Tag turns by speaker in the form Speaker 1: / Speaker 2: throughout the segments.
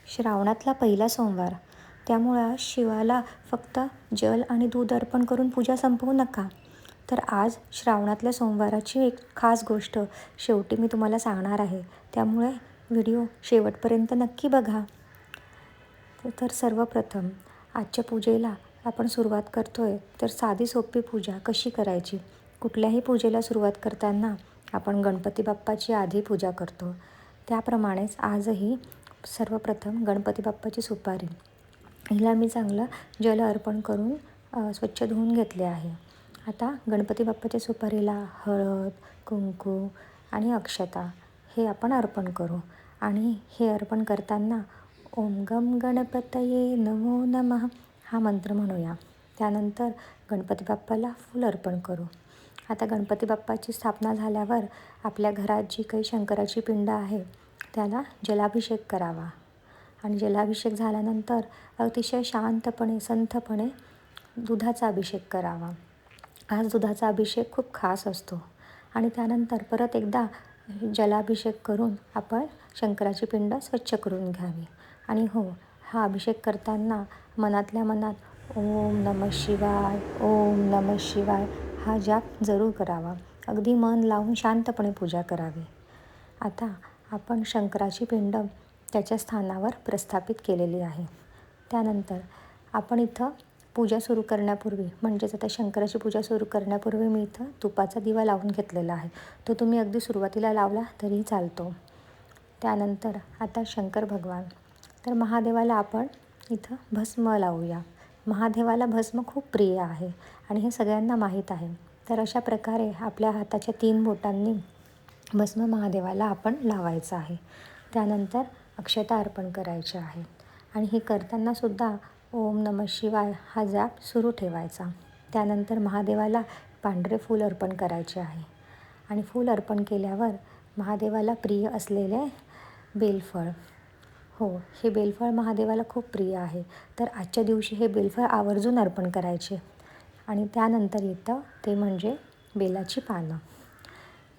Speaker 1: श्रावणातला पहिला सोमवार, त्यामुळे आज शिवाला फक्त जल आणि दूध अर्पण करून पूजा संपवू नका. तर आज श्रावणातल्या सोमवाराची एक खास गोष्ट शेवटी मी तुम्हाला सांगणार आहे, त्यामुळे व्हिडिओ शेवटपर्यंत नक्की बघा. तर सर्वप्रथम आजच्या पूजेला आपण सुरुवात करतोय, तर साधी सोपी पूजा कशी करायची. कुठल्याही पूजेला सुरुवात करताना आपण गणपती बाप्पाची आधी पूजा करतो, त्याप्रमाणेच आजही सर्वप्रथम गणपती बाप्पाची सुपारी हिला मी चांगलं जल अर्पण करून स्वच्छ धुवून घेतले आहे. आता गणपती बाप्पाच्या सुपारीला हळद, कुंकू आणि अक्षता हे आपण अर्पण करू. आणि हे अर्पण करताना ओम गम गणपतये नमो नमः हा मंत्र म्हणूया. त्यानंतर गणपती बाप्पाला फूल अर्पण करू. आता गणपती बाप्पाची स्थापना झाल्यावर आपल्या घरात जी काही शंकराची पिंड आहे त्याला जलाभिषेक करावा. आणि जलाभिषेक झाल्यानंतर अतिशय शांतपणे संथपणे दुधाचा अभिषेक करावा. आज दुधाचा अभिषेक खूप खास असतो. आणि त्यानंतर परत एकदा जलाभिषेक करून आपण शंकराची पिंड स्वच्छ करून घ्यावी. आणि हो, हा अभिषेक करताना मनातल्या मनात ओम नमः शिवाय, ओम नमः शिवाय हा जाप जरूर करावा. अगदी मन लावून शांतपणे पूजा करावी. आता आपण शंकराची पिंड त्याच्या स्थानावर प्रस्थापित केलेली आहे. त्यानंतर आपण इथं पूजा सुरू करण्यापूर्वी, म्हणजेच आता शंकराची पूजा सुरू करण्यापूर्वी मी इथं तुपाचा दिवा लावून घेतलेला आहे. तो तुम्ही अगदी सुरुवातीला लावला तरीही चालतो. त्यानंतर आता शंकर भगवान, तर महादेवाला आपण इथं भस्म लावूया. महादेवाला भस्म खूप प्रिय आहे आणि हे सगळ्यांना माहीत आहे. तर अशा प्रकारे आपल्या हाताच्या 3 बोटांनी भस्म महादेवाला आपण लावायचं आहे. त्यानंतर अक्षता अर्पण करायच्या आहेत. आणि हे करतानासुद्धा ओम नमः शिवाय हा जाप सुरू ठेवायचा. त्यानंतर महादेवाला पांढरे फूल अर्पण करायचे आहे. आणि फूल अर्पण केल्यावर महादेवाला प्रिय असलेले बेलफळ, हो, हे बेलफळ महादेवाला खूप प्रिय आहे. तर आजच्या दिवशी हे बेलफळ आवर्जून अर्पण करायचे. आणि त्यानंतर येतं ते म्हणजे बेलाची पानं.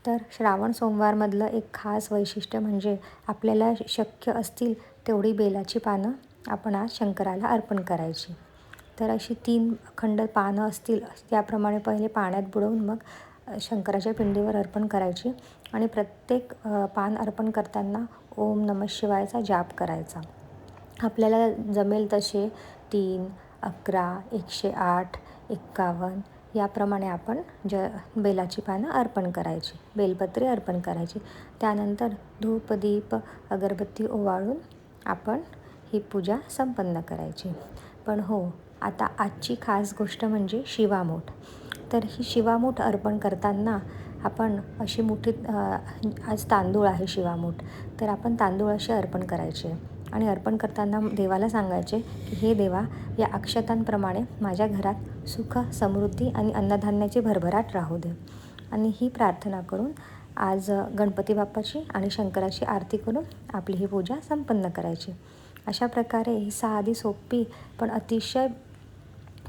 Speaker 1: तर श्रावण सोमवारमधलं एक खास वैशिष्ट्य म्हणजे आपल्याला शक्य असतील तेवढी बेलाची पानं आपण आज शंकराला अर्पण करायची. तर अशी 3 अखंड पानं असतील त्याप्रमाणे पहिले पाण्यात बुडवून मग शंकराच्या पिंडीवर अर्पण करायची. आणि प्रत्येक पान अर्पण करताना ओम नमः शिवायचा जाप करायचा. आपल्याला जमेल तसे 3, 11, 108, 51 याप्रमाणे आपण बेलाची पानं अर्पण करायची, बेलपत्री अर्पण करायची. त्यानंतर धूप, दीप, अगरबत्ती ओवाळून आपण ही पूजा संपन्न करायची. पण हो, आता आजची खास गोष्ट म्हणजे शिवामूठ. तर ही शिवामूठ अर्पण करताना आपण अशी मुठीत आज तांदूळ आहे शिवामूठ, तर आपण तांदूळ असे अर्पण करायचे. आणि अर्पण करताना देवाला सांगायचे की हे देवा, या अक्षतांप्रमाणे माझ्या घरात सुख, समृद्धी आणि अन्नधान्याची भरभराट राहू दे. आणि ही प्रार्थना करून आज गणपती बाप्पाची आणि शंकराची आरती करून आपली ही पूजा संपन्न करायची. अशा प्रकारे ही साधी सोपी पण अतिशय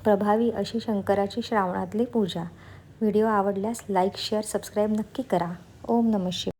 Speaker 1: प्रभावी अशी शंकराची श्रावणातली पूजा. व्हिडिओ आवडल्यास लाईक, शेअर, सबस्क्राईब नक्की करा. ओम नमः शिवाय.